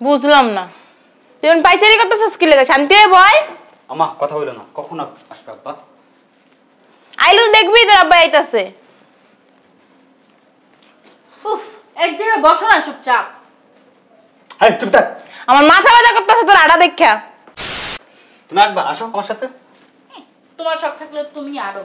বুঝলাম না তুই পাইচারি করতেছস কি লাগে শান্তি হয়ে বয় আমা কথা বলো না কখন আসবে আব্বা আইলু দেখবি তোর আব্বা আইতাছে উফ এক জায়গায় বসো না চুপচাপ এই চুপ থাক আমার মাথা ব্যথা করতেছে তোর আড়া দেখা তুমি আসবা আসো আমার সাথে তোমার শখ থাকলে তুমি আরো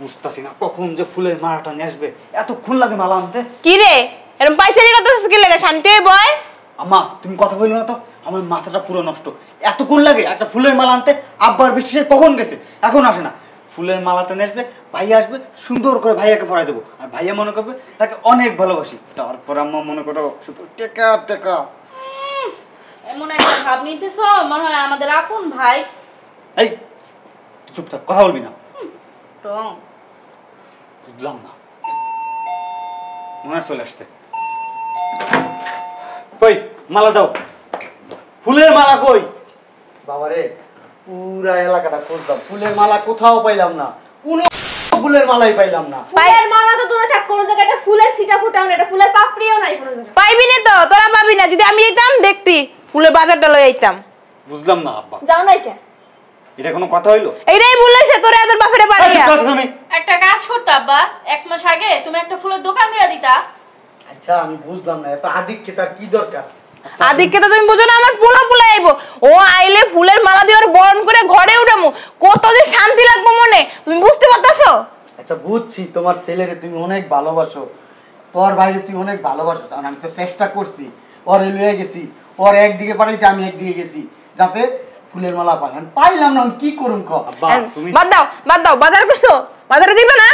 বুঝতাছি না কখন যে ফুলের মালাটা নিয়ে আসবে এতক্ষণ লাগে মালা আনতে কি রে এরকম পাইচারি করতেছস কি লাগে শান্তি হয়ে বয় আম্মা তুমি কথা বললো না তো আমার মাথাটা পুরো নষ্ট এতক্ষণ লাগে একটা ফুলের মালা আনতে আব্বার বৃষ্টি কখন গেছে এখন আসে না ফুলের মালাটা নিয়ে আসবে ভাইয়া আসবে সুন্দর করে ভাইয়াকে পরাই দেবো আর ভাইয়া মনে করবে তাকে অনেক ভালোবাসি তারপর আম্মা মনে করো শুধু টেকা টেকা এমন একটা ভাব নিতেছো মনে হয় আমাদের আপন ভাই এই চুপ থাক কথা বলবি না টং বুঝলাম না মনে চলে আসছে কই মালা দাও ফুলের মালা কই বাবারে পুরা এলাকাটা খুঁজলাম ফুলের মালা কোথাও পাইলাম না কোনো ফুলের মালাই পাইলাম না ফুলের মালা তো দূরে থাক কোন জায়গায় একটা ফুলের সিটা ফুটাও না এটা ফুলের পাপড়িও নাই কোন জায়গায় পাইবি না তো তোরা পাবি না যদি আমি আইতাম দেখতি ফুলের বাজারটা লই আইতাম বুঝলাম না আব্বা যাও নাই কেন এটা কোনো কথা হইলো এইটাই বলছে তোরে তোর বাপেরে বাড়াইয়া একটা কাজ করতে আব্বা এক মাস আগে তুমি একটা ফুলের দোকান দিয়ে দিতা আচ্ছা আমি বুঝলাম না এত আদিক্ষে তার কি দরকার আদিকে তো তুমি বুঝো না আমার পোলা পোলা আইবো ও আইলে ফুলের মালা দিয়ে ওর বরণ করে ঘরে উঠামু কত যে শান্তি লাগবে মনে তুমি বুঝতে পারতাছো আচ্ছা বুঝছি তোমার ছেলেকে তুমি অনেক ভালোবাসো তোর ভাইকে তুই অনেক ভালোবাসো আর আমি তো চেষ্টা করছি ওর লয়ে গেছি ওর একদিকে পাঠাইছি আমি একদিকে গেছি যাতে ফুলের মালা পাই আমি পাইলাম না আমি কি করুম ক আব্বা তুমি বাদ দাও বাজার করছো বাজারে দিবে না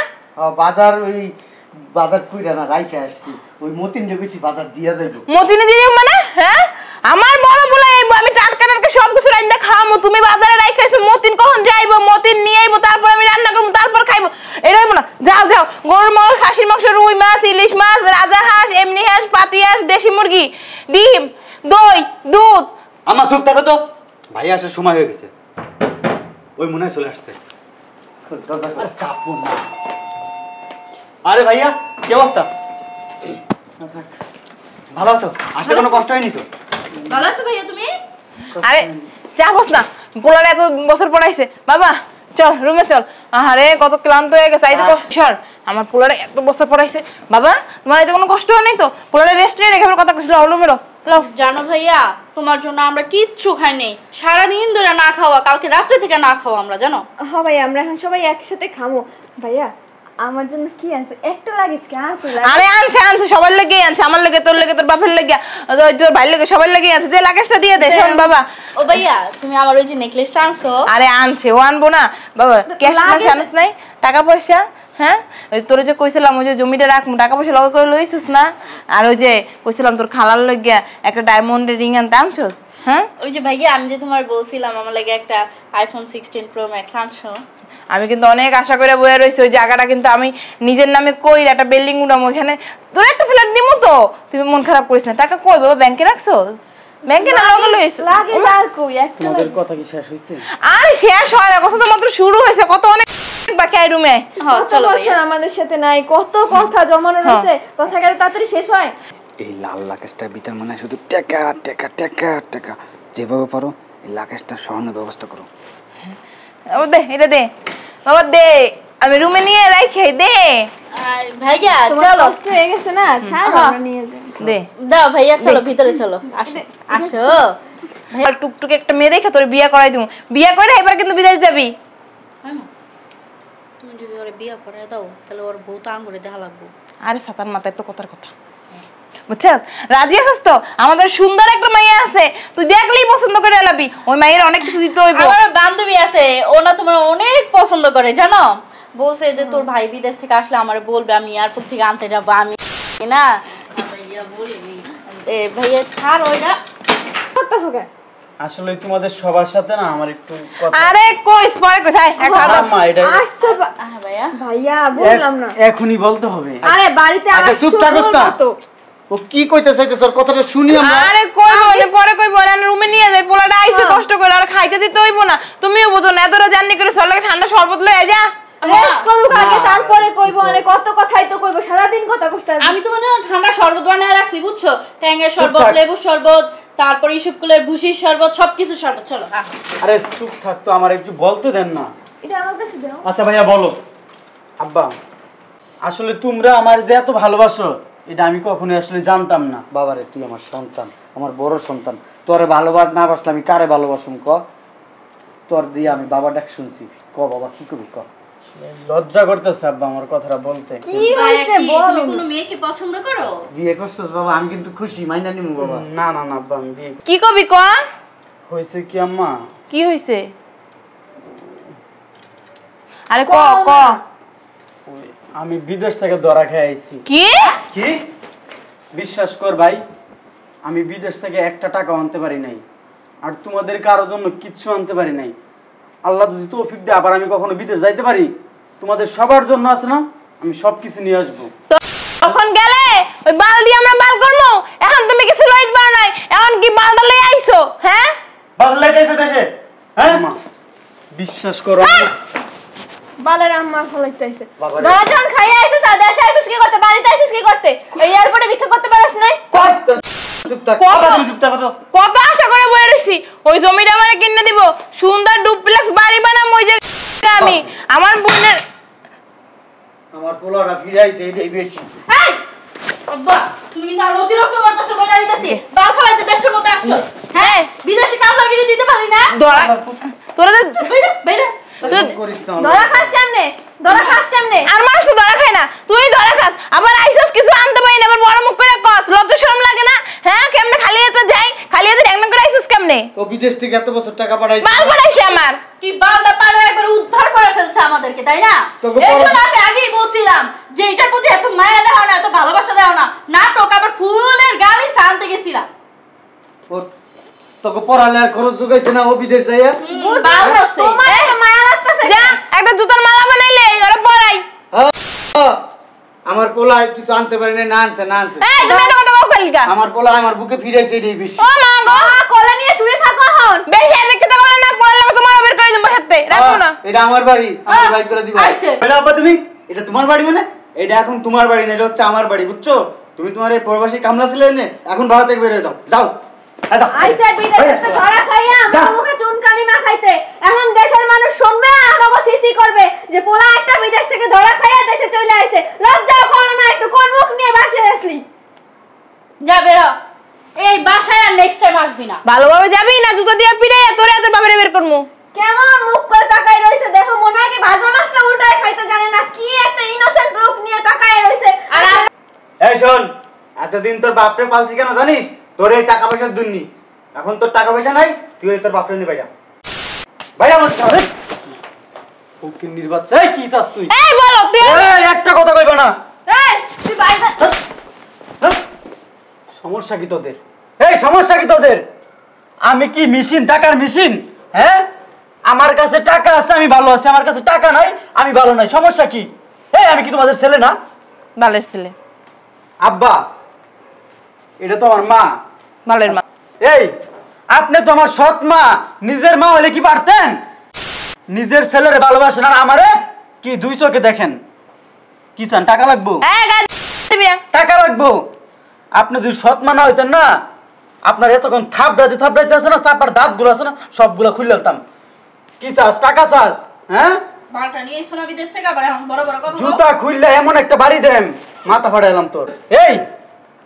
বাজার ওই বাজার কইরা না রাইখে আসছি ওই মতিন গেছি বাজার দিয়া যাইবো মতিনে দিও মানে হ্যাঁ আমার বড় পোলা আইবো আমি টাটকা টাটকা সব কিছু রান্না খাওয়ামু তুমি বাজারে রাইখাইছো মতিন কখন যাইবো মতিন নিয়ে আইবো তারপর আমি রান্না করবো তারপর খাইবো এটা হইবো না যাও গরুর মাংস খাসির মাংস রুই মাছ ইলিশ মাছ রাজা হাঁস এমনি হাঁস পাতি হাঁস দেশি মুরগি ডিম দই দুধ আমার চুপ থাকো তো ভাই আসার সময় হয়ে গেছে ওই মনে হয় চলে আসছে চাপো না আরে ভাইয়া কি অবস্থা ভালো আছো আসতে কোনো কষ্ট হয়নি তো ভালো আছো ভাইয়া তুমি আরে চাপস না পোলারে এত বছর পড়াইছে বাবা চল রুমে চল আরে কত ক্লান্ত হয়ে গেছে এই দেখো সর আমার পোলারে এত বছর পড়াইছে বাবা তোমার এতে কোনো কষ্ট হয় নাই তো পোলারে রেস্ট নিয়ে রেখে কথা কইছিল হলো মেরো লাও জানো ভাইয়া তোমার জন্য আমরা কিচ্ছু খাই নাই সারাদিন ধরে না খাওয়া কালকে রাত্রে থেকে না খাওয়া আমরা জানো হ্যাঁ ভাই আমরা এখন সবাই একসাথে খামো ভাইয়া আমার জন্য কি আছে একটা লাগেজ কি আর কই লাগে আরে আনছে সবার লাগেই আনছে আমার লাগে তোর লাগে তোর বাপের লাগে তোর ভাইয়ের লাগে সবার লাগেই আছে যে লাগেজটা দিয়ে দে শোন বাবা ও ভাইয়া তুমি আমার ওই যে নেকলেসটা আনছো আরে আনছে ও আনবো না বাবা ক্যাশ না আনছ নাই টাকা পয়সা হ্যাঁ ওই তোর যে কইছিলাম ওই যে জমিটা রাখ টাকা পয়সা লগে করে লইছিস না আর ওই যে কইছিলাম তোর খালার লাগিয়া একটা ডায়মন্ডের রিং আনতে আনছস হ্যাঁ ওই যে ভাইয়া আমি যে তোমার বলছিলাম আমার লাগে একটা আইফোন 16 প্রো ম্যাক্স আনছো আমি কিন্তু অনেক আশা করে বয়ে রইছি ওই জায়গাটা কিন্তু আমি নিজের নামে কই একটা বিল্ডিং উঠাম ওখানে তোর একটা ফ্ল্যাট দিমু তো তুমি মন খারাপ করিস না টাকা কই বাবা ব্যাংকে রাখছস ব্যাংকে না লগে লইছ লাগেজ আর কই একটা তোমাদের কথা কি শেষ হইছে আরে শেষ হয় না কথা তো মাত্র শুরু হয়েছে কত অনেক বাকি আই রুমে হ্যাঁ কত চলো বছর আমাদের সাথে নাই কত কথা জমানো রয়েছে কথা গেলে তাড়াতাড়ি শেষ হয় এই লাল লাকেশটার ভিতর মানে শুধু টেকা টেকা টেকা টেকা যেভাবে পারো এই লাকেশটা সহানোর ব্যবস্থা করো ও দে এটা দে বাবা দে আমি রুমে নিয়ে রাখি দে ভাইয়া তোমার চলো কষ্ট হয়ে গেছে না ছাড় আমরা নিয়ে যাই দে দাও ভাইয়া চলো ভিতরে চলো আসো আসো আর টুকটুক একটা মেয়ে দেখে তোর বিয়ে করাই দিমু বিয়ে করে এবার কিন্তু বিদেশ যাবি তুমি যদি ওরে বিয়ে করে দাও তাহলে ওর বউ তো আঙ্গুরে দেখা লাগবো আরে সাতার মাথায় তো কথার কথা বুঝছস রাজি আছিস তো আমাদের সুন্দর একটা মাইয়া আছে তুই দেখলেই পছন্দ করে এলাবি ওই মাইয়ের অনেক কিছু দিতে হইব আমার বান্ধবী আছে ও না তোমার অনেক পছন্দ করে জানো বলছে যে তোর ভাই বিদেশ থেকে আসলে আমারে বলবে আমি এয়ারপোর্ট থেকে আনতে যাব আমি না ভাইয়া বলিনি ভাইয়া ছাড় ওইটা করতেছো কেন আসলে তোমাদের সবার সাথে না আমার একটু কথা আরে কইস পরে কইস আয় এক হাত আম্মা এটা আসছো ভাইয়া ভাইয়া বললাম না এখনই বলতে হবে আরে বাড়িতে আচ্ছা, আসছো চুপ থাকোস না। তো ও কি কইতে চাইতেছ ওর কথাটা শুনি আমরা আরে কই বলে পরে কই বলে আমি রুমে নিয়ে যাই পোলাটা আইছে কষ্ট করে আর খাইতে দিতে হইব না তুমিও বুঝো না এতটা জার্নি করে সর লাগে ঠান্ডা শরবত লয়ে যা রেস্ট করুক আগে, না, তারপরে কইবো। কিছু- মানে কত কথাই তো কইবো, সারাদিন কথা বুঝতে আমি তোমার জন্য ঠান্ডা শরবত বানিয়ে রাখছি বুঝছো, ট্যাঙ্গের শরবত, থাক। লেবুর শরবত, তারপরে ইসবকুলের ভুসির শরবত, সবকিছু শরবত। চলো আরে চুপ থাকতো, আমার একটু বলতে দেন না। এটা আমার কাছে দাও। আচ্ছা ভাইয়া বলো। আব্বা আসলে তোমরা আমার যে এত ভালোবাসো এটা আমি কখনোই আসলে জানতাম না। বাবারে তুই আমার সন্তান, আমার বড় সন্তান, তোরে ভালোবাস না বাসলে আমি কারে ভালোবাসুম ক? তোর দিয়ে আমি বাবা ডাক শুনছি, ক বাবা কি করবি ক? লজ্জা করতেছে আব্বা আমার কথাটা বলতে। কি হইছে বল। তুমি কোনো মেয়েকে পছন্দ করো? বিয়ে করছস বাবা? আমি কিন্তু খুশি, মাইনা নিমু বাবা। না না না আব্বা, আমি বিয়ে কি কবি ক? হয়েছে কি আম্মা, কি হইছে? আরে ক ক। ওই আমি বিদেশ থেকে ধরা খেয়ে আইছি। কি? কি? বিশ্বাস কর ভাই, আমি বিদেশ থেকে একটা টাকা আনতে পারি নাই, আর তোমাদের কারোর জন্য কিচ্ছু আনতে পারি নাই। আল্লাহ যদি তৌফিক দেয় আবার আমি কখনো বিদেশ যাইতে পারি, তোমাদের সবার জন্য আছে না, আমি সবকিছু নিয়ে আসবো। তখন গেলে ওই বালদি আমরা বাল করবো, এখন তুমি কিছু লইতে পারো নাই, এখন কি বালদা লই আইছো? হ্যাঁ বাদলাই যাইছো দেশে? হ্যাঁ আম্মা বিশ্বাস করো, বালের আম্মা ফলাইতে আইছে। বাবারে। বাবা যখন খাইয়া আইছিস আর দেশে আইছিস কি করতে, বাড়িতে আইছিস কি করতে? এই এয়ারপোর্টে ভিক্ষা করতে পারছ নাই? চুপ থাক। কত? তুমি চুপ থাকো তো। কত আশা করে বয়ে রইছি ওই জমিটা আমারে কিনে দিব, সুন্দর ডুপ্লেক্স বাড়ি বানাম ওই যে আমি আমার বোনের। আমার পোলাটা ফিরাইছে, এটাই বেশি। এই আব্বা তুমি কিন্তু আর অতিরিক্ত করতেছো, বলে দিতেছি বাল ফলাইতে দেশের মধ্যে আসছো। হ্যাঁ বিদেশি কামলাগিরি দিতে পারি না। ধরা তোরা তো বাইরে বাইরে চুপ করিস না। ধরা খাস কেমনে? ধরা খাস কেমনে? আর মানুষ তো ধরা খায় না, তুই ধরা খাস। আবার আইসস কিছু আনতে পারি না, আবার বড় মুখ করে কস, লজ্জা শরম লাগে না? হ্যাঁ কেমনে খালি হাতে যাই, খালি হাতে ড্যাং করে আইসস কেমনে? ও বিদেশ থেকে এত বছর টাকা পাঠাইছে। মাল পাঠাইছে আমার। কি বালদা পাড়া একবার উদ্ধার করে ফেলছে আমাদেরকে, তাই না? তোকে এই বড়- জন্য আমি আগেই বলছিলাম যে এটার প্রতি এত মায়া দেওয়া না, এত ভালোবাসা দেওয়া না। নাটক আবার ফুলের গালি আনতে গেছিলাম। ওর তোকে পড়ালেখার খরচ যোগাইছে না ও বিদেশ যাইয়া? বাল হচ্ছে। তোমার এত মায়া লাগতেছে? যা একটা জুতার মালা বানাইলে ওরা পরাই। আমার পোলা কিছু আনতে পারি না আনছে না আনছে। এই তুমি একটা কথা কও কালকা। আমার পোলা আমার বুকে ফিরাইছে, এটাই বেশি। ও মা গো, কোলে নিয়ে শুয়ে থাকো এখন। বেশি দেখতে তো বলেন না, পড়ার লাগে তোমার বের করে দেব হাতে রাখো না। এটা আমার বাড়ি, আমার বাড়ি করে দিবা। আইছে। বলে আব্বা তুমি এটা তোমার বাড়ি মানে? এটা এখন তোমার বাড়ি না, এটা হচ্ছে আমার বাড়ি, বুঝছো? তুমি তোমার এই প্রবাসী কামলা ছিলে না, এখন ভাড়া থেকে বের হয়ে যাও, যাও। হ্যাঁ, যাও। আইসা বিদেশ থেকে ধরা খাইয়া আমার মুখে চুনকালি মাখাইতে। এখন দেশের মানুষ শুনবে আমাকে সিসি করবে যে পোলা একটা বিদেশ থেকে ধরা খাইয়া দেশে চলে আইছে। লজ্জা করো না একটু, কোন মুখ নিয়ে বাসায় আসলি? যা বেরো, এই বাসায় আর নেক্সট টাইম আসবি না। ভালোভাবে যাবি না, জুতা দিয়ে পিড়ে তোরে তোর বাবারে বের করমু। কেমন মুখ করে তাকায় রইছে দেখো, মনে হয় কি ভাজা মাছটা উল্টায় খাইতে জানে না। কি একটা ইনোসেন্ট লুক নিয়ে তাকায় রইছে। আর আমি- এই শোন, এতদিন তোর বাপরে পালছি কেন জানিস? তোর এই টাকা পয়সার দুর্নি। এখন তোর টাকা পয়সা নাই, তুই তোর বাপরে নিয়ে বাইরা বাইরা আমার সাথে। ফকির নির্বাচন। এই কি চাস তুই? এই বলো তুই এই একটা কথা কইবা না। এই তুই বাইরে সমস্যা কি তোদের? এই সমস্যা কি তোদের? আমি কি মেশিন, টাকার মেশিন? হ্যাঁ আমার কাছে টাকা আছে আমি ভালো আছি, আমার কাছে টাকা নাই আমি ভালো নাই, সমস্যা কি? এই আমি কি তোমাদের ছেলে না? বালের ছেলে, আব্বা এটা তো আমার মা। বালের মা। এই আপনি তো আমার সৎ মা, নিজের মা হলে কি পারতেন? নিজের ছেলেরে ভালোবাসেন আর আমারে কি দুই চোখে দেখেন? কি চান, টাকা লাগবো? এই গাছ দিবি না। টাকা লাগবো। আপনি যদি সৎ মা না হইতেন না, আপনার এতক্ষণ থাপড়াইতে আছে না, চাপার দাঁতগুলো আছে না, সবগুলো খুলে দিতাম। কি চাস, টাকা চাস? হ্যাঁ বালটা নিয়ে এসো না বিদেশ থেকে, আবার এখন বড় বড় কথা বলো। জুতা খুললে এমন একটা বাড়ি দেন, মাথা ফাটাইলাম তোর। এই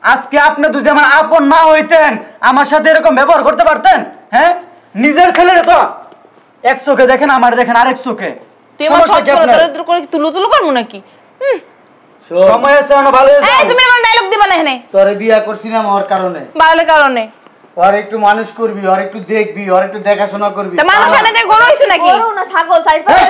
আজকে আপনি যদি আমার আপন মা হইতেন, আমার সাথে এরকম ব্যবহার করতে পারতেন? হ্যাঁ নিজের ছেলেরে তো এক চোখে দেখেন, আমার দেখেন আরেক চোখে। তুই আমার সমস্যা সব কি করে আপনার? তোর করে তুলু তুলু করমু নাকি? সময় আছে এখনো, ভালো হয়েছে। এই তুমি আমার ডায়লগ দিবা না এখানে তোরে বিয়া করছিলাম ওর কারণে। বালের কারণে। ওর একটু মানুষ করবি, ওর একটু দেখবি, ওর একটু দেখাশোনা করবি। তা মানুষ এনে যে গরু হইছে নাকি? গরু না ছাগল চাই এই,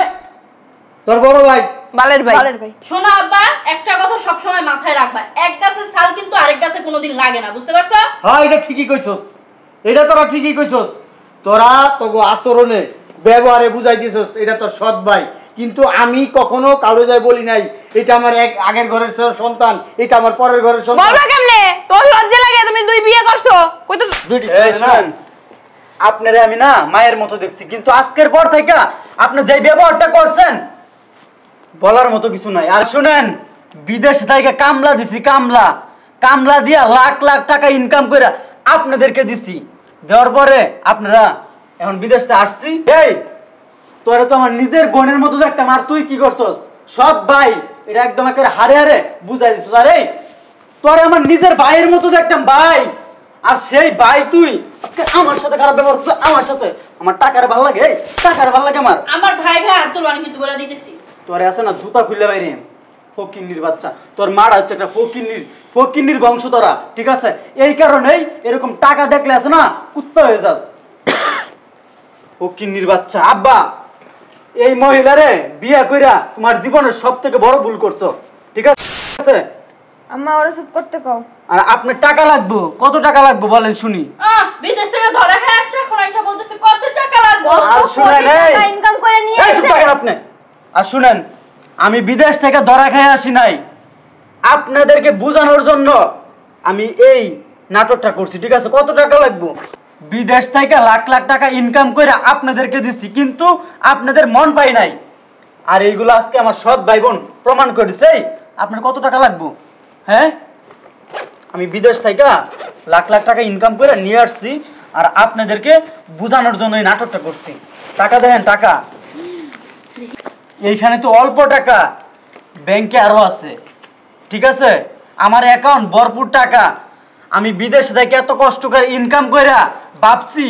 তোর বড় ভাই বালের ভাই। বালের ভাই। শোনো আব্বা, একটা কথা সব সময় মাথায় রাখবা, এক গাছের ছাল কিন্তু আরেক গাছে কোনোদিন লাগে না, বুঝতে পারছো? হ্যাঁ এটা ঠিকই কইছস, এটা তোরা ঠিকই কইছস। তোরা তোগো আচরণে ব্যবহারে বুঝাই দিছস এটা তোর সৎ ভাই, কিন্তু আমি কখনো কারো যাই বলি নাই এটা আমার এক আগের ঘরের সন্তান, এটা আমার পরের ঘরের সন্তান। বলবা কেমনে? তোর লজ্জা লাগে, তুমি দুই বিয়ে করছো কইতো। দুইটি এই ছেলে না? শুনেন, আপনারে আমি না মায়ের মতো দেখছি, কিন্তু আজকের পর থেকে আপনি যে ব্যবহারটা করছেন বলার মতো কিছু নাই। আর শুনেন, বিদেশ থেকে কামলা দিছি, কামলা দিয়া লাখ লাখ টাকা ইনকাম করে আপনাদেরকে দিছি। দেওয়ার পরে আপনারা এখন বিদেশ থেকে আসছি। এই তোরা তো আমার নিজের বোনের মতো দেখতাম, আর তুই কি করছস? সৎ ভাই, এটা একদম একেবারে হারে হারে বুঝাই দিছিস। আরে তোরা আমার নিজের ভাইয়ের মতো দেখতাম, ভাই। আর সেই ভাই তুই আজকে আমার সাথে খারাপ ব্যবহার করছিস। আমার সাথে আমার টাকার ভালো লাগে, টাকার ভালো লাগে আমার ভাই আর তোর আমি কিন্তু বলে দিতেছি। তোরে আছে না জুতা খুললে বাইরে, ফকিন্নির বাচ্চা। তোর মারা হচ্ছে একটা ফকিন্নির বংশ তোরা, ঠিক আছে? এই কারণেই এরকম টাকা দেখলে আছে না কুত্তা হয়ে যাস, ফকিন্নির বাচ্চা। আব্বা, এই মহিলারে বিয়া কইরা তোমার জীবনের সবথেকে বড় ভুল করছো, ঠিক আছে? আম্মা ওরা চুপ করতে কও। আর আপনার টাকা লাগবে, কত টাকা লাগবে বলেন শুনি। বিদেশ থেকে ধরা খেয়ে আসছে, এখন আইসা বলতেছে কত টাকা লাগবে। আর শুনেন, টাকা ইনকাম করে নিয়ে এই চুপ থাকেন আপনি। আর শুনেন, আমি বিদেশ থেকে ধরা খেয়ে আসি নাই, আপনাদেরকে বোঝানোর জন্য আমি এই নাটকটা করছি, ঠিক আছে? কত টাকা লাগবে? বিদেশ থেকে লাখ লাখ টাকা ইনকাম করে আপনাদেরকে দিচ্ছি, কিন্তু আপনাদের মন পাই নাই। আর এইগুলো আজকে আমার সৎ ভাই বোন প্রমাণ করেছে। আপনার কত টাকা লাগবে? হ্যাঁ, আমি বিদেশ থেকে লাখ লাখ টাকা ইনকাম করে নিয়ে আসছি, আর আপনাদেরকে বোঝানোর জন্য এই নাটকটা করছি। টাকা দেখেন, টাকা এইখানে তো অল্প টাকা, ব্যাংকে আরো আছে, ঠিক আছে? আমার অ্যাকাউন্ট ভরপুর টাকা। আমি বিদেশ থেকে এত কষ্ট করে ইনকাম করে ভাবছি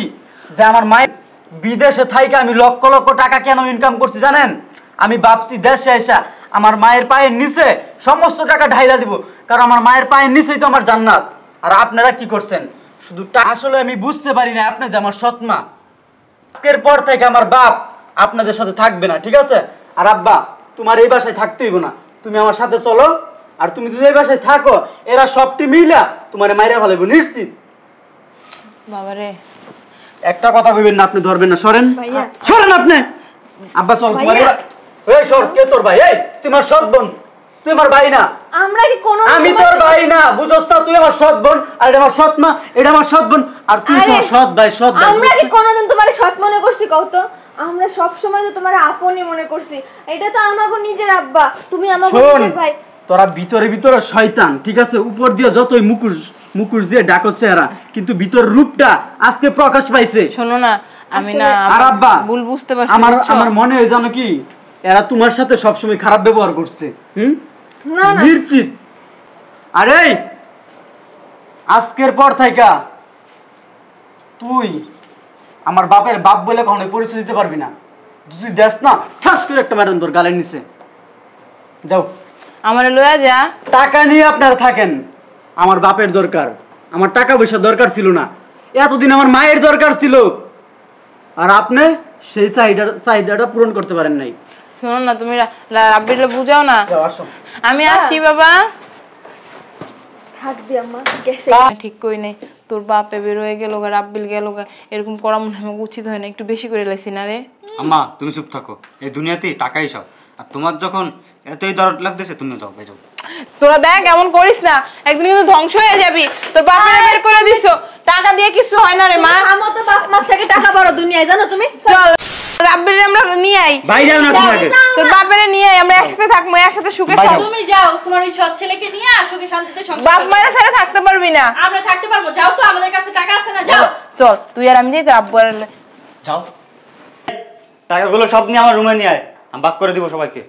যে আমার মায়ের বিদেশে থাইকে আমি লক্ষ লক্ষ টাকা কেন ইনকাম করছি জানেন? আমি ভাবছি দেশে এসে আমার মায়ের পায়ের নিচে সমস্ত টাকা ঢাইলা দিব, কারণ আমার মায়ের পায়ের নিচেই তো আমার জান্নাত। আর আপনারা কি করছেন? শুধু আসলে আমি বুঝতে পারি না আপনি যে আমার সৎ মা। আজকের পর থেকে আমার বাপ আপনাদের সাথে থাকবে না, ঠিক আছে? আর আব্বা, তোমার এই বাসায় থাকতে হইব না, তুমি আমার সাথে চলো। আর তুমি যদি এই বাসায় থাকো, এরা সবটি মিলা তোমার মাইরা ফেলাইব নিশ্চিত। বাবারে, একটা কথা কইবেন না, আপনি ধরবেন না, সরেন ভাইয়া। সরেন আপনি। আব্বা চল, তোমার ভাইয়া। এই সর। কে তোর ভাই? এই তোমার সৎ বোন, তুই আমার ভাই না। আমরা কি কোনো আমি তোর ভাই না, বুঝছস না? তুই আমার সৎ বোন, আর এটা আমার সৎ মা, এটা আমার সৎ বোন, আর তুই আরে, আমার সৎ ভাই। আমরা কি কোনোদিন তোমার সৎ মনে করছি কও তো? আমরা সব সময় তো তোমার আপনই মনে করছি। এটা তো আমাগো নিজের আব্বা, তুমি আমাগো শোন, নিজের ভাই। তোরা ভিতরে ভিতরে শয়তান, ঠিক আছে? উপর দিয়ে যতই মুখোশ দিয়ে ডাকো চেহারা, কিন্তু ভিতর রূপটা আজকে প্রকাশ পাইছে। শোনো না, আমি না আর আব্বা, ভুল বুঝতে পারছি। আমার মনে হয় জানো কি, এরা তোমার সাথে সবসময় খারাপ ব্যবহার করছে। না না, নিশ্চিত। আরে আজকের পর থেকে তুই আমার বাপের বাপ বলে কখনো পরিচয় দিতে পারবি না। তুই দেখ না, ঠাস করে একটা ম্যাডাম তোর গালের নিচে। যাও, আমারে লয়া যা। টাকা নিয়ে আপনারা থাকেন, আমার বাপের দরকার, আমার টাকা পয়সা দরকার ছিল না। এতদিন আমার মায়ের দরকার ছিল, আর আপনি সেই চাহিদাটা পূরণ করতে পারেন নাই। শোনো না, তুমি রাব্বিরে বুঝাও না। যাও, আসো। আমি আসি বাবা। থাকবি আম্মা, গেছে। ঠিক কই নাই, তোর বাপে বের হয়ে গেল, রাব্বিল গেল, এরকম করা মনে হয় আমাকে উচিত হয় না। একটু বেশি করে লাইছি না রে। আম্মা তুমি চুপ থাকো, এই দুনিয়াতে টাকাই সব। আর তোমার যখন এতই দরদ লাগতেছে, তুমি যাও, যাও। তোরা দেখ এমন করিস না, একদিন কিন্তু ধ্বংস হয়ে যাবি। তোর বাপেরে বের করে দিছো, টাকা দিয়ে কিছু হয় না রে মা। আমো তো বাপ মা থেকে টাকা বড় দুনিয়ায়, জানো তুমি? চল রাব্বিরে আমরা নিয়ে আই, বাইরে না তুমি আগে। তোর বাপেরে নিয়ে আই, আমরা একসাথে থাকবো, একসাথে সুখে থাকবো। তুমি যাও, তোমার ওই সৎ ছেলেকে নিয়ে সুখে শান্তিতে সংসার বাপ করো। মায়ের সাথে থাকতে পারবি না। আমরা থাকতে পারবো, যাও তো, আমাদের কাছে টাকা আছে না, যাও। চল তুই আর আমি যাই, তোর আব্বু আর যাও, টাকাগুলো সব নিয়ে আমার রুমে নিয়ে আয়, আমি ভাগ করে দিব সবাইকে।